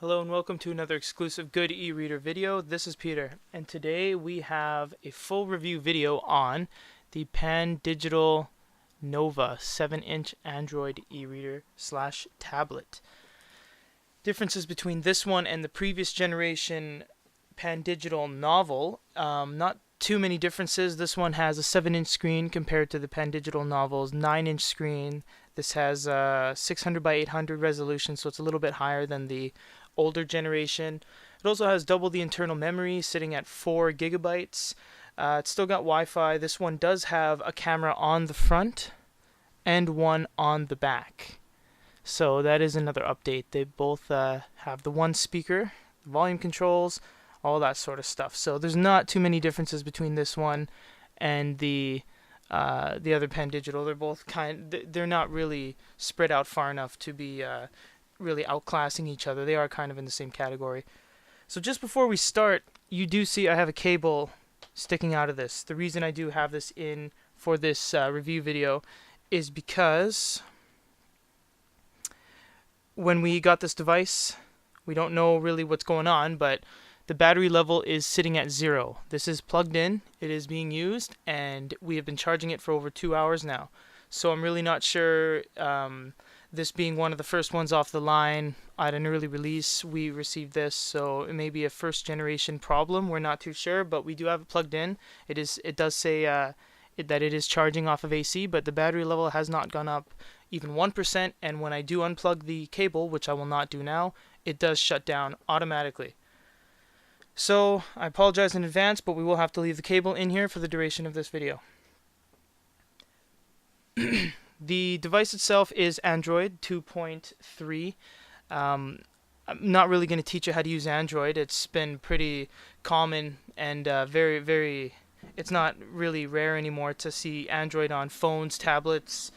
Hello and welcome to another exclusive Good e-reader video. This is Peter, and today we have a full review video on the Pandigital Nova 7-inch Android e-reader slash tablet. Differences between this one and the previous generation Pandigital Novel, not too many differences. This one has a 7-inch screen compared to the Pandigital Novel's 9-inch screen. This has 600 by 800 resolution, so it's a little bit higher than the older generation. It also has double the internal memory, sitting at 4 gigabytes. It's still got Wi-Fi. This one does have a camera on the front and one on the back. So that is another update. They both have the one speaker, volume controls, all that sort of stuff. So there's not too many differences between this one and the other Pandigital. They're both they're not really spread out far enough to be really outclassing each other. They are kind of in the same category. So just before we start, you do see I have a cable sticking out of this. The reason I do have this in for this review video is because when we got this device, we don't know really what's going on, but the battery level is sitting at 0. This is plugged in, it is being used, and we have been charging it for over 2 hours now. So I'm really not sure, this being one of the first ones off the line, at an early release we received this, so it may be a first generation problem. We're not too sure, but we do have it plugged in. It does say that it is charging off of AC, but the battery level has not gone up even 1%, and when I do unplug the cable, which I will not do now, it does shut down automatically. So I apologize in advance, but we will have to leave the cable in here for the duration of this video. The device itself is Android 2.3. I'm not really going to teach you how to use Android. It's been pretty common and very, it's not really rare anymore to see Android on phones, tablets,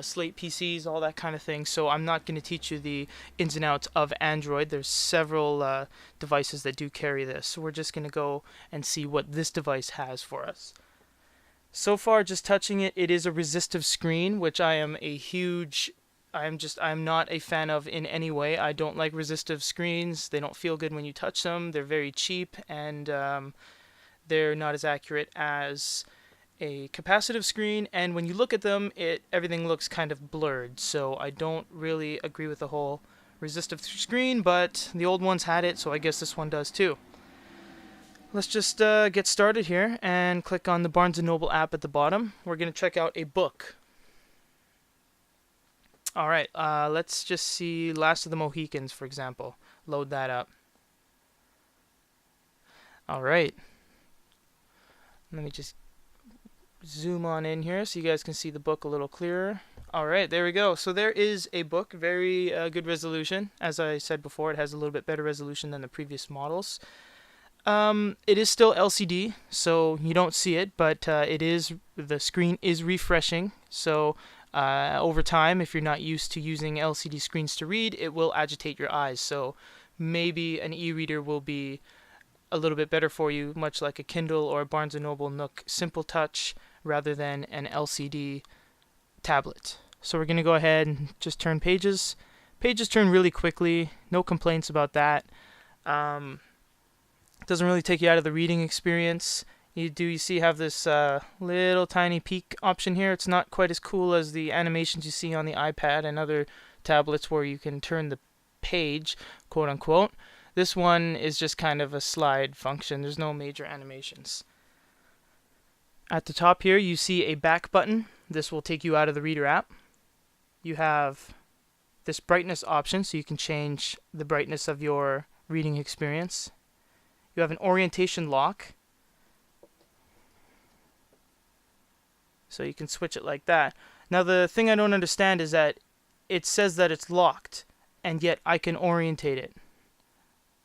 slate PCs, all that kind of thing. So I'm not going to teach you the ins and outs of Android. There's several devices that do carry this. So we're just going to go and see what this device has for us. So far, just touching it, it is a resistive screen, which I'm not a fan of in any way. I don't like resistive screens. They don't feel good when you touch them. They're very cheap, and they're not as accurate as a capacitive screen, and when you look at them, everything looks kind of blurred. So I don't really agree with the whole resistive screen, but the old ones had it, so I guess this one does too. Let's just get started here and click on the Barnes & Noble app at the bottom. We're going to check out a book. Alright, let's just see Last of the Mohicans, for example. Load that up. Alright. Let me just zoom on in here so you guys can see the book a little clearer. Alright, there we go. So there is a book, very good resolution. As I said before, it has a little bit better resolution than the previous models. It is still LCD, so you don't see it, but the screen is refreshing. So over time, if you're not used to using LCD screens to read, it will agitate your eyes. So maybe an e-reader will be a little bit better for you, much like a Kindle or a Barnes & Noble Nook Simple Touch, rather than an LCD tablet. So we're going to go ahead and just turn pages. Pages turn really quickly, no complaints about that. Doesn't really take you out of the reading experience. You see have this little tiny peek option here. It's not quite as cool as the animations you see on the iPad and other tablets where you can turn the page, quote unquote. This one is just kind of a slide function. There's no major animations. At the top here, you see a back button. This will take you out of the Reader app. You have this brightness option, so you can change the brightness of your reading experience. You have an orientation lock, so you can switch it like that. Now, the thing I don't understand is that it says that it's locked, and yet I can orientate it.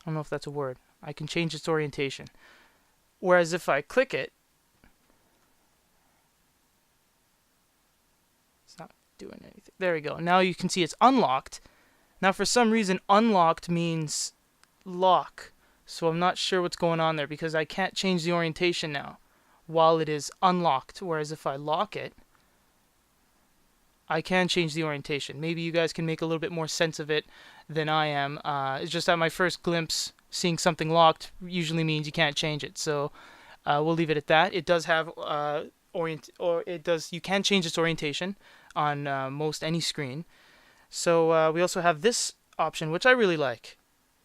I don't know if that's a word. I can change its orientation. Whereas if I click it, it's not doing anything. There we go. Now you can see it's unlocked. Now for some reason, unlocked means lock. So I'm not sure what's going on there because I can't change the orientation now while it is unlocked. Whereas if I lock it, I can change the orientation. Maybe you guys can make a little bit more sense of it than I am. It's just that my first glimpse, seeing something locked, usually means you can't change it. So we'll leave it at that. It does have you can change its orientation on most any screen. So we also have this option, which I really like.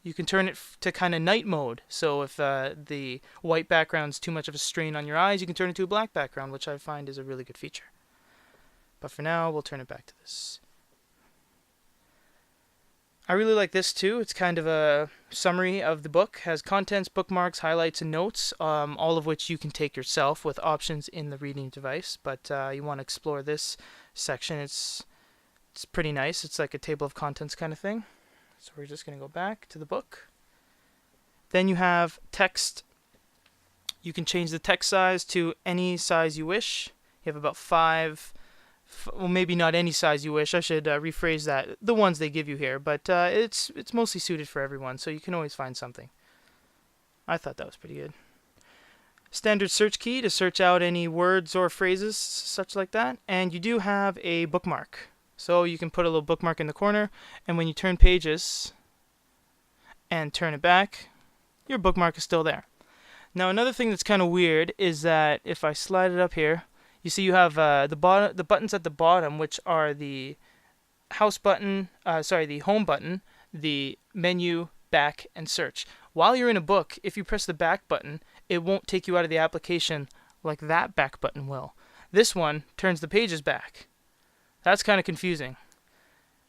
You can turn it to kind of night mode. So if the white background's too much of a strain on your eyes, you can turn it to a black background, which I find is a really good feature. But for now, we'll turn it back to this. I really like this too. It's kind of a summary of the book. Has contents, bookmarks, highlights, and notes, all of which you can take yourself with options in the reading device. But you want to explore this section. It's pretty nice. It's like a table of contents kind of thing. So we're just going to go back to the book. Then you have text. You can change the text size to any size you wish. You have about well, maybe not any size you wish. I should rephrase that. The ones they give you here, but it's mostly suited for everyone, so you can always find something. I thought that was pretty good. Standard search key to search out any words or phrases, such like that. And you do have a bookmark. So you can put a little bookmark in the corner, and when you turn pages and turn it back, your bookmark is still there. Now another thing that's kind of weird is that if I slide it up here, you see you have the buttons at the bottom, which are the house button, the home button, the menu, back, and search. While you're in a book, if you press the back button, it won't take you out of the application like that back button will. This one turns the pages back. That's kind of confusing.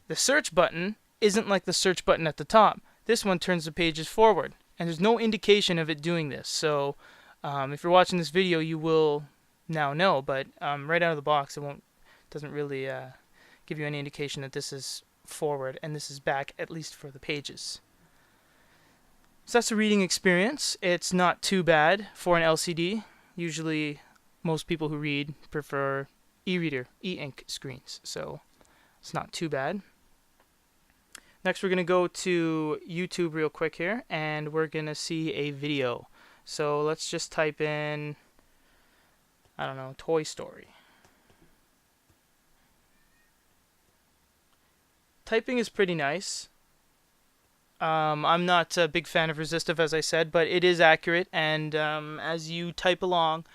The search button isn't like the search button at the top. This one turns the pages forward, and there's no indication of it doing this. So if you're watching this video, you will now know, but right out of the box, doesn't really give you any indication that this is forward and this is back, at least for the pages. So that's the reading experience. It's not too bad for an LCD. Usually, most people who read prefer e-reader, e-ink screens, so it's not too bad. Next, we're going to go to YouTube real quick here, and we're going to see a video. So let's just type in, I don't know, Toy Story. Typing is pretty nice. I'm not a big fan of resistive, as I said, but it is accurate, and as you type along,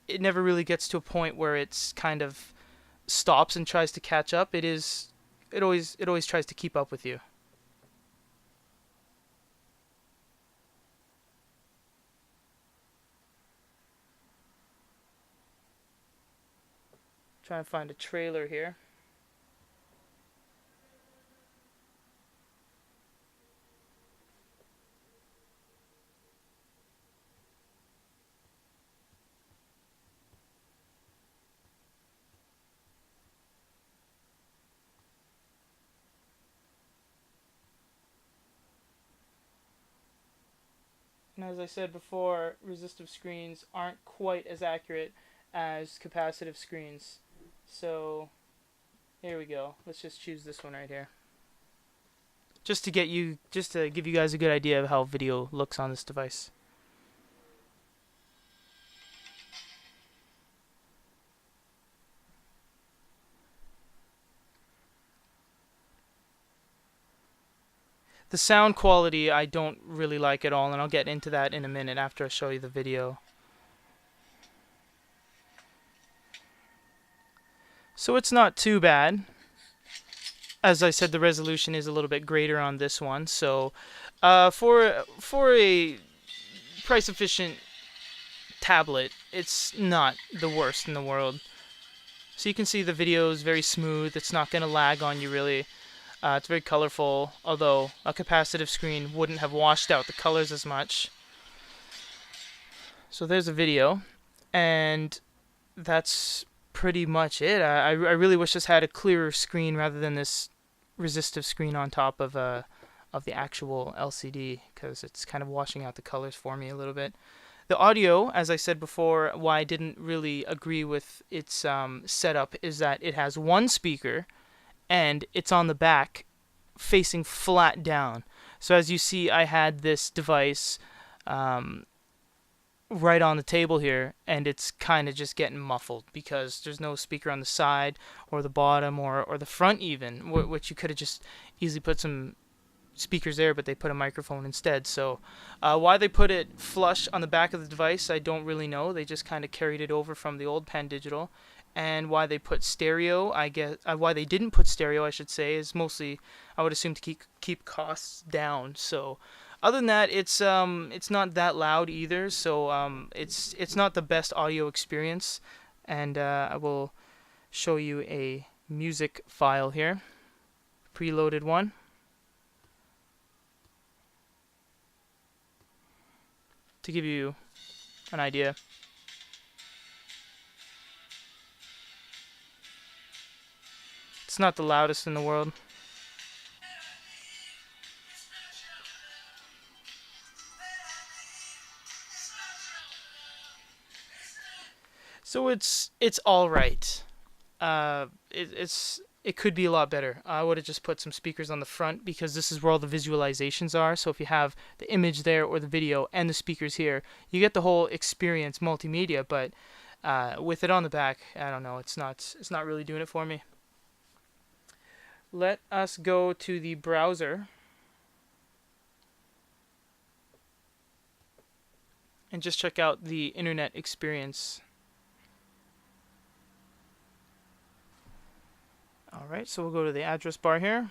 it never really gets to a point where it's kind of stops and tries to catch up. It always tries to keep up with you. Trying to find a trailer here. And as I said before, resistive screens aren't quite as accurate as capacitive screens. So here we go. Let's just choose this one right here. Just to give you guys a good idea of how video looks on this device. The sound quality I don't really like at all, and I'll get into that in a minute after I show you the video. So it's not too bad. As I said, the resolution is a little bit greater on this one. So for a price-efficient tablet, it's not the worst in the world. So you can see the video is very smooth. It's not going to lag on you really. It's very colorful, although a capacitive screen wouldn't have washed out the colors as much. So there's a video, and that's pretty much it. I really wish this had a clearer screen rather than this resistive screen on top of the actual LCD, because it's kind of washing out the colors for me a little bit. The audio, as I said before, why I didn't really agree with its setup is that it has one speaker, and it's on the back facing flat down. So as you see, I had this device right on the table here, and it's kind of just getting muffled because there's no speaker on the side or the bottom or the front even, which you could have just easily put some speakers there, but they put a microphone instead. So why they put it flush on the back of the device, I don't really know. They just kind of carried it over from the old Pandigital. And why they put stereo, I guess, why they didn't put stereo, I should say, is mostly, I would assume, to keep costs down. So other than that, it's not that loud either. So it's not the best audio experience. And I will show you a music file here, preloaded one. To give you an idea. It's not the loudest in the world. So it's all right. It could be a lot better. I would have just put some speakers on the front because this is where all the visualizations are. So if you have the image there or the video and the speakers here, you get the whole experience multimedia. But with it on the back, I don't know. It's not really doing it for me. Let us go to the browser and just check out the internet experience. Alright, so we'll go to the address bar here.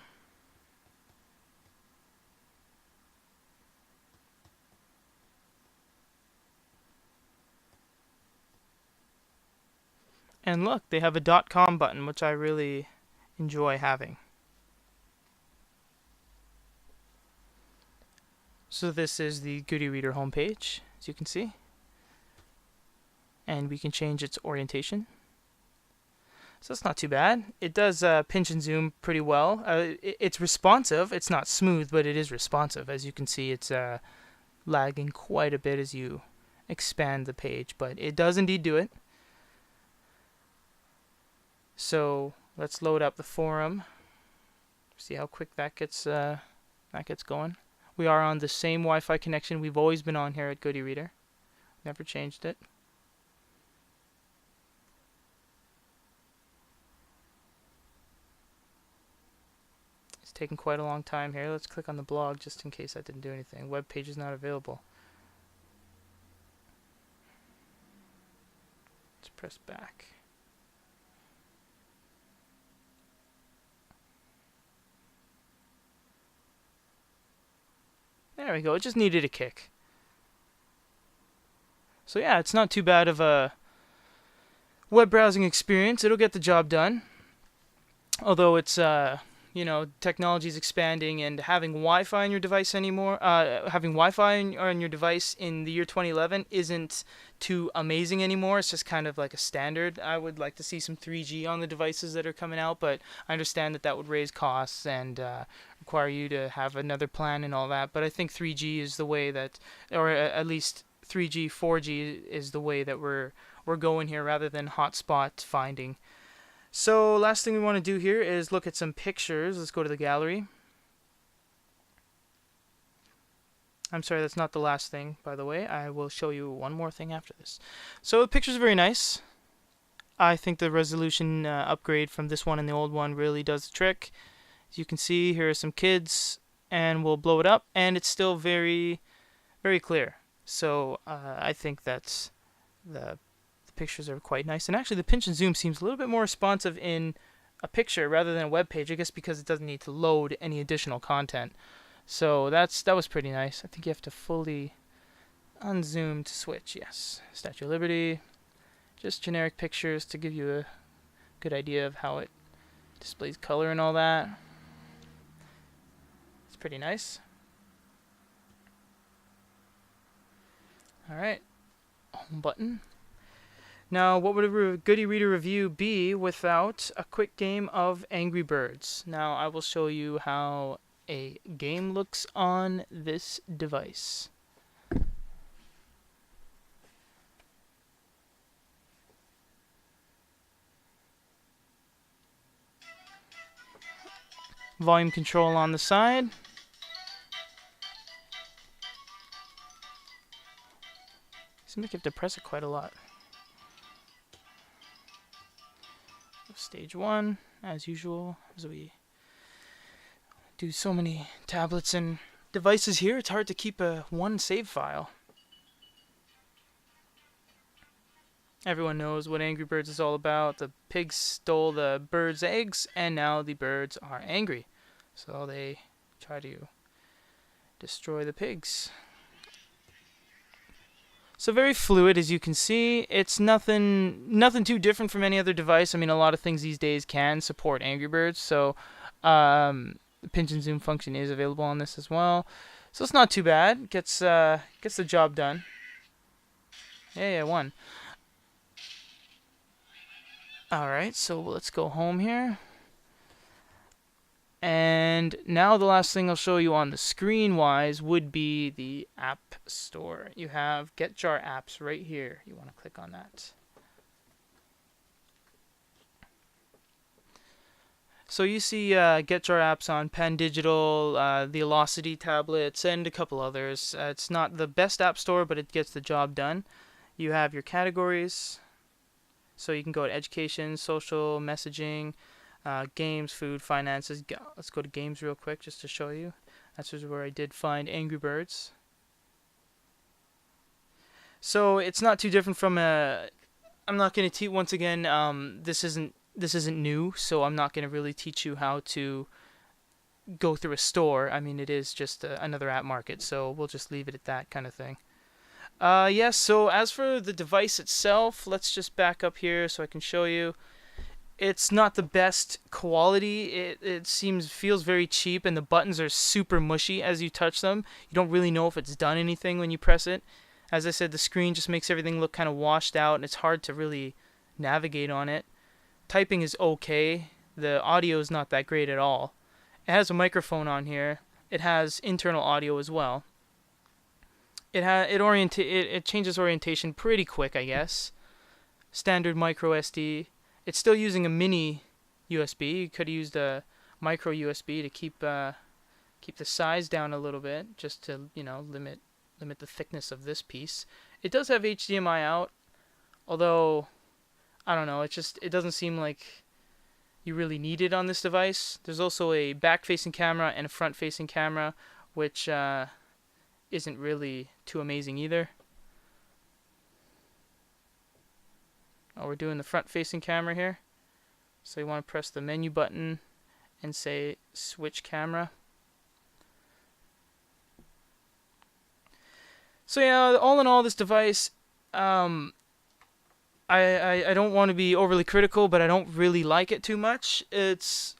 And look, they have a .com button, which I really enjoy having. So this is the Goody Reader homepage, as you can see. And we can change its orientation. So it's not too bad. It does pinch and zoom pretty well. It's responsive. It's not smooth, but it is responsive. As you can see, it's lagging quite a bit as you expand the page, but it does indeed do it. So let's load up the forum. See how quick that gets going. We are on the same Wi-Fi connection we've always been on here at Goody Reader. Never changed it. It's taking quite a long time here. Let's click on the blog just in case that didn't do anything. Web page is not available. Let's press back. There we go. It just needed a kick. So yeah, it's not too bad of a web browsing experience. It'll get the job done. Although it's technology is expanding, and having Wi-Fi on your device having Wi-Fi on your device in the year 2011 isn't too amazing anymore. It's just kind of like a standard. I would like to see some 3G on the devices that are coming out, but I understand that would raise costs and require you to have another plan and all that. But I think 3G is the way that, or at least 3G, 4G is the way that we're going here, rather than hotspot finding. So last thing we want to do here is look at some pictures. Let's go to the gallery. I'm sorry, that's not the last thing, by the way. I will show you one more thing after this. So the pictures are very nice. I think the resolution upgrade from this one and the old one really does the trick. As you can see, here are some kids, and we'll blow it up, and it's still very, very clear. So I think that's the pictures are quite nice. And actually the pinch and zoom seems a little bit more responsive in a picture rather than a web page, I guess because it doesn't need to load any additional content. So that was pretty nice. I think you have to fully unzoom to switch. Yes, Statue of Liberty, just generic pictures to give you a good idea of how it displays color and all that. It's pretty nice. Alright, home button. Now, what would a Goody Reader review be without a quick game of Angry Birds? Now, I will show you how a game looks on this device. Volume control on the side. Seems like you have to press it quite a lot. Stage 1, as usual, as we do so many tablets and devices here, it's hard to keep one save file. Everyone knows what Angry Birds is all about. The pigs stole the birds' eggs, and now the birds are angry. So they try to destroy the pigs. So very fluid, as you can see. It's nothing too different from any other device. I mean, a lot of things these days can support Angry Birds, so the pinch and zoom function is available on this as well. So it's not too bad. Gets the job done. Yeah, one. Alright, so let's go home here. And now the last thing I'll show you on the screen-wise would be the App Store. You have Get Jar Apps right here. You want to click on that. So you see Get Jar Apps on Pandigital, the Velocity tablets, and a couple others. It's not the best App Store, but it gets the job done. You have your categories. So you can go to education, social, messaging, games, food, finances. Let's go to games real quick just to show you. That's where I did find Angry Birds. So it's not too different from a... I'm not going to teach, once again, this isn't new, so I'm not going to really teach you how to go through a store. I mean, it is just another app market, so we'll just leave it at that kind of thing. Yes, so as for the device itself, let's just back up here so I can show you. It's not the best quality. It feels very cheap, and the buttons are super mushy as you touch them. You don't really know if it's done anything when you press it. As I said, the screen just makes everything look kind of washed out, and it's hard to really navigate on it. Typing is okay. The audio is not that great at all. It has a microphone on here. It has internal audio as well. It changes orientation pretty quick, I guess. Standard micro SD. It's still using a mini USB. You could have used a micro USB to keep the size down a little bit, just to limit the thickness of this piece. It does have HDMI out, although I don't know. It doesn't seem like you really need it on this device. There's also a back-facing camera and a front-facing camera, which isn't really too amazing either. Oh, we're doing the front-facing camera here. So you want to press the menu button and say switch camera. So yeah, all in all, this device, I don't want to be overly critical, but I don't really like it too much. As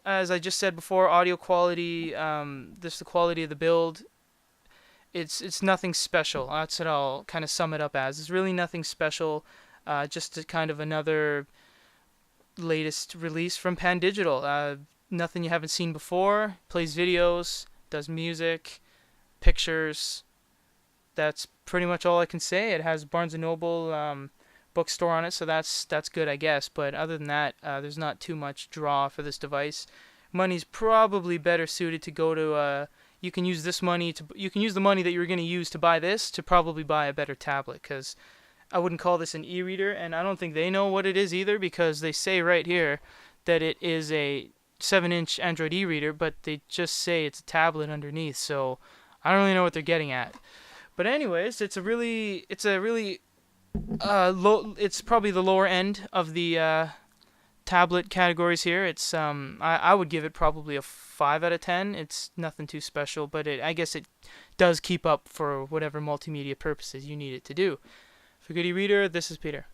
I just said before, audio quality, the quality of the build. It's nothing special. That's what I'll kind of sum it up as. It's really nothing special. Just a kind of another latest release from Pandigital. Nothing you haven't seen before. Plays videos, does music, pictures. That's pretty much all I can say. It has Barnes & Noble bookstore on it, so that's good, I guess. But other than that, there's not too much draw for this device. Money's probably better suited to go to... you can use the money that you were going to use to buy this to probably buy a better tablet, because I wouldn't call this an e-reader, and I don't think they know what it is either, because they say right here that it is a 7-inch Android e-reader, but they just say it's a tablet underneath, so I don't really know what they're getting at. But anyways, it's probably the lower end of the tablet categories here. It's I would give it probably a 5 out of 10. It's nothing too special, but I guess it does keep up for whatever multimedia purposes you need it to do. For Good e-Reader, this is Peter.